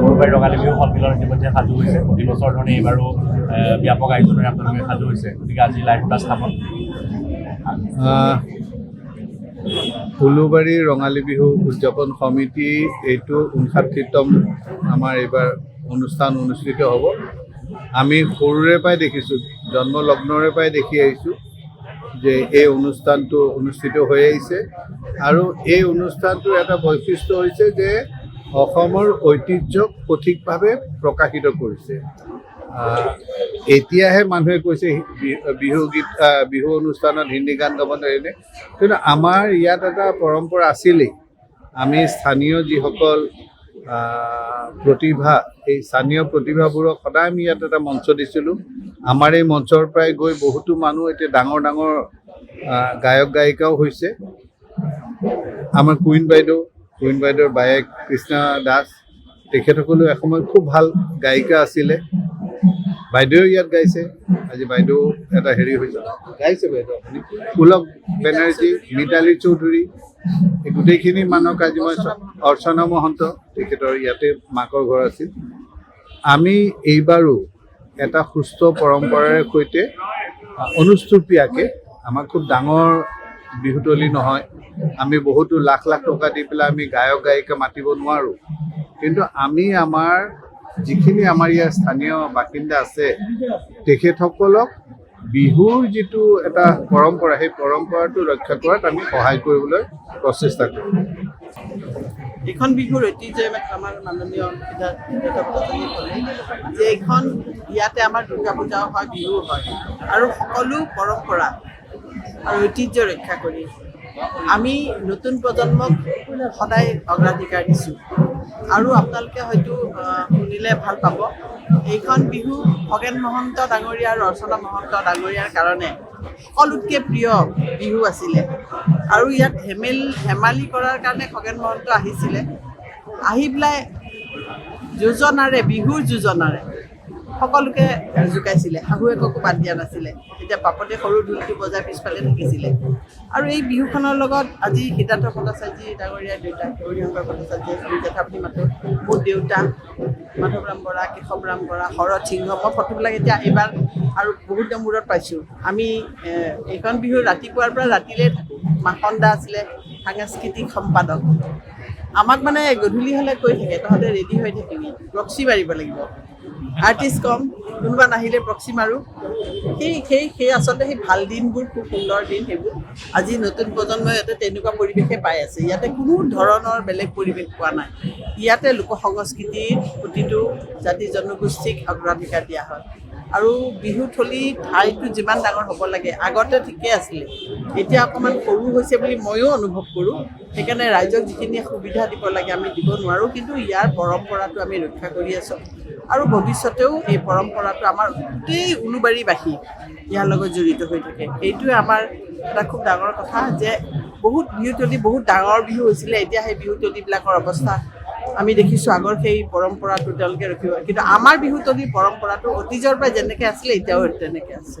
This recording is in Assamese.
উলুবাৰী ৰঙালী বিহু সন্মিলন ইতিমধ্যে সাজু হৈছে। প্ৰতি বছৰ ধৰণে এইবাৰো ব্যাপক আয়োজনেৰে আপোনালোকে সাজু হৈছে, গতিকে আজি লাইভ সূতা স্থাপন। উলুবাৰী ৰঙালী বিহু উদযাপন সমিতি এইটো 59তম আমাৰ এইবাৰ অনুষ্ঠান অনুষ্ঠিত হ'ব। আমি সৰুৰে পৰাই দেখিছোঁ, জন্মলগ্নৰে পৰাই দেখি আহিছোঁ যে এই অনুষ্ঠানটো অনুষ্ঠিত হৈ আহিছে আৰু এই অনুষ্ঠানটোৰ এটা বৈশিষ্ট্য হৈছে যে অসমৰ ঐতিহ্যক সঠিকভাৱে প্ৰকাশিত কৰিছে। এতিয়াহে মানুহে কৈছে বিহু অনুষ্ঠানত হিন্দী গান গাব নোৱাৰিলে, কিন্তু আমাৰ ইয়াত এটা পৰম্পৰা আছিলেই। আমি স্থানীয় যিসকল প্ৰতিভা, এই স্থানীয় প্ৰতিভাবোৰক সদায় আমি ইয়াত এটা মঞ্চ দিছিলোঁ। আমাৰ এই মঞ্চৰ পৰাই গৈ বহুতো মানুহ এতিয়া ডাঙৰ ডাঙৰ গায়ক গায়িকাও হৈছে। আমাৰ কুইন বাইদেউৰ বায়েক কৃষ্ণা দাস, তেখেতসকলেও এসময়ত খুব ভাল গায়িকা আছিলে। বাইদেউ ইয়াত গাইছে। আজি বাইদেউ এটা হেৰি হৈছে, গাইছে বাইদেউ আপুনি, পুলক বেনাৰ্জী, মিতালী চৌধুৰী, এই গোটেইখিনি মানুহক আজি মই, অৰ্চনা মহন্ত, তেখেতৰ ইয়াতে মাকৰ ঘৰ আছিল। আমি এইবাৰো এটা সুস্থ পৰম্পৰাৰে সৈতে অনুষ্টুপীয়াকৈ, আমাৰ খুব ডাঙৰ বিহুতলী নহয়, আমি বহুতো লাখ লাখ টকা দি পেলাই আমি গায়ক গায়িকা মাতিব নোৱাৰোঁ, কিন্তু আমি আমাৰ যিখিনি আমাৰ ইয়াৰ স্থানীয় বাসিন্দা আছে তেখেতসকলক বিহুৰ যিটো এটা পৰম্পৰা, সেই পৰম্পৰাটো ৰক্ষা কৰাত আমি সহায় কৰিবলৈ প্ৰচেষ্টা কৰোঁ। এইখন বিহুৰ ঐতিহ্য আমাৰ মাননীয় বিধায়কজনে ক'লে যে এইখন ইয়াতে আমাৰ দুৰ্গা পূজাও হয়, বিহু হয়, আৰু সকলো পৰম্পৰা আৰু ঐতিহ্য ৰক্ষা কৰি আমি নতুন প্ৰজন্মক সদায় অগ্ৰাধিকাৰ দিছোঁ। আৰু আপোনালোকে হয়তো শুনিলে ভাল পাব, এইখন বিহু খগেন মহন্ত ডাঙৰীয়া আৰু অৰ্চনা মহন্ত ডাঙৰীয়াৰ কাৰণে সকলোতকৈ প্ৰিয় বিহু আছিলে। আৰু ইয়াত ধেমালি কৰাৰ কাৰণে খগেন মহন্ত আহিছিলে, আহি পেলাই বিহুৰ যোজনাৰে সকলোকে জোকাইছিলে, শাহুৱেককো বাদ দিয়া নাছিলে। তেতিয়া বাপতে সৰু ঢোলটো বজাই পিছফালে থাকিছিলে। আৰু এই বিহুখনৰ লগত আজি সিদ্ধাৰ্থ ভট্টাচাৰ্যী ডাঙৰীয়াৰ দেউতা হৰিশংকৰ ভট্টাচাৰ্যই, জেঠাপতি মাতো, মোৰ দেউতা মাধৱৰাম বৰা, কেশৱৰাম বৰা, শৰৎ সিংহ, মই ফটোবিলাক এতিয়া এইবাৰ আৰু বহুত দিনৰ মূৰত পাইছোঁ। আমি এইখন বিহু ৰাতিপুৱাৰ পৰা ৰাতিলৈ থাকোঁ। মাখন দা আছিলে সাংস্কৃতিক সম্পাদক, আমাক মানে গধূলি হ'লে কৈ থাকে, তহঁতে ৰেডি হৈ থাকিবি, প্ৰক্সি মাৰিব লাগিব, আৰ্টিষ্ট কম, কোনোবা নাহিলে প্ৰক্সি মাৰোঁ। সেই আচলতে সেই ভাল দিনবোৰ, খুব সুন্দৰ দিন সেইবোৰ। আজি নতুন প্ৰজন্মই ইয়াতে তেনেকুৱা পৰিৱেশে পাই আছে। ইয়াতে কোনো ধৰণৰ বেলেগ পৰিৱেশ পোৱা নাই। ইয়াতে লোক সংস্কৃতিৰ প্ৰতিটো জাতি জনগোষ্ঠীক অগ্ৰাধিকাৰ দিয়া হয়। আৰু বিহুথলী ঠাইটো যিমান ডাঙৰ হ'ব লাগে, আগতে ঠিকেই আছিলে, এতিয়া অকণমান সৰু হৈছে বুলি ময়ো অনুভৱ কৰোঁ। সেইকাৰণে ৰাইজক যিখিনি সুবিধা দিব লাগে আমি দিব নোৱাৰোঁ, কিন্তু ইয়াৰ পৰম্পৰাটো আমি ৰক্ষা কৰি আছোঁ। আৰু ভৱিষ্যতেও এই পৰম্পৰাটো আমাৰ গোটেই উলুবাৰীবাসী ইয়াৰ লগত জড়িত হৈ থাকে। এইটোৱে আমাৰ এটা খুব ডাঙৰ কথা যে বিহুতলী বহুত ডাঙৰ বিহু হৈছিলে, এতিয়া সেই বিহুতলীবিলাকৰ অৱস্থা আমি দেখিছোঁ। আগৰ সেই পৰম্পৰাটো তেওঁলোকে ৰখিব, কিন্তু আমাৰ বিহুতলীৰ পৰম্পৰাটো অতীজৰ পৰা যেনেকৈ আছিলে এতিয়াও তেনেকৈ আছে।